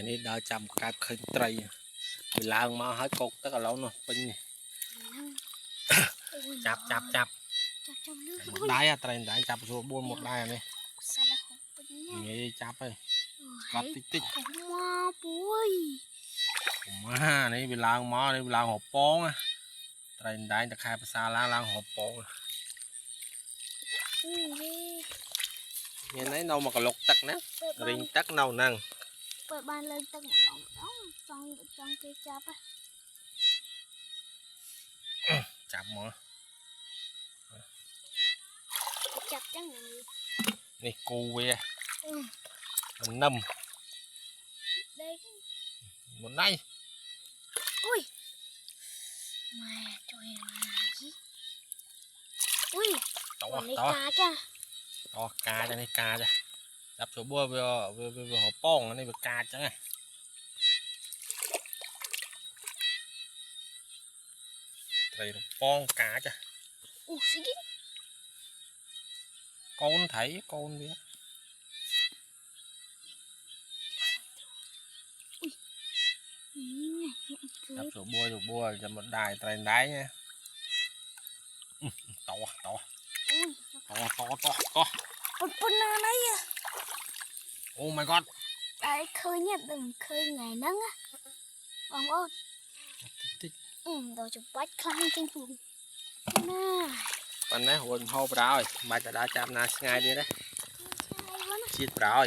នេះដើរចាំកាប់ឃើញត្រីវាឡើងមកហើយកុកទឹកឥឡូវនោះពេញចាប់ដៃអាត្រីដៃចាប់ស្រួល4មកដៃអានេះងាយចាប់ហើយកត់តិចមកពួយមកនេះវាឡើងមកនេះវាឡើងហពងត្រីដៃតខែភាសាឡើងហពងមានអីនៅមកកលុកទឹកណារីងទឹកនៅហ្នឹងเปิดบ้านเลยตั้งจองគេចាប់ចាប់មកចាប់ចឹងនេះគូវាមិននឹមដេកមុនណៃអុយម៉ែជួយណាជីអុយតោះកាចាកាចានេះកាចាចាប់ស្រួលវាហពងនេះវាកាចឹងត្រីរប៉ងកាចាអូស៊ីគីកូនថៃកូនវាចាប់ស្រួលចាំមកដៃត្រីដៃតោះប៉ុនណានេះ អូ my god តែឃើញដឹងឃើញថ្ងៃហ្នឹងបងប្អូនតិចដល់ចំបាច់ខ្លាំងជាងពុំណាប៉ុណ្ណេះរួចហូបប្រោយមិនបាច់ទៅដើរចាប់ណាឆ្ងាយទៀតទេជាតិប្រោយ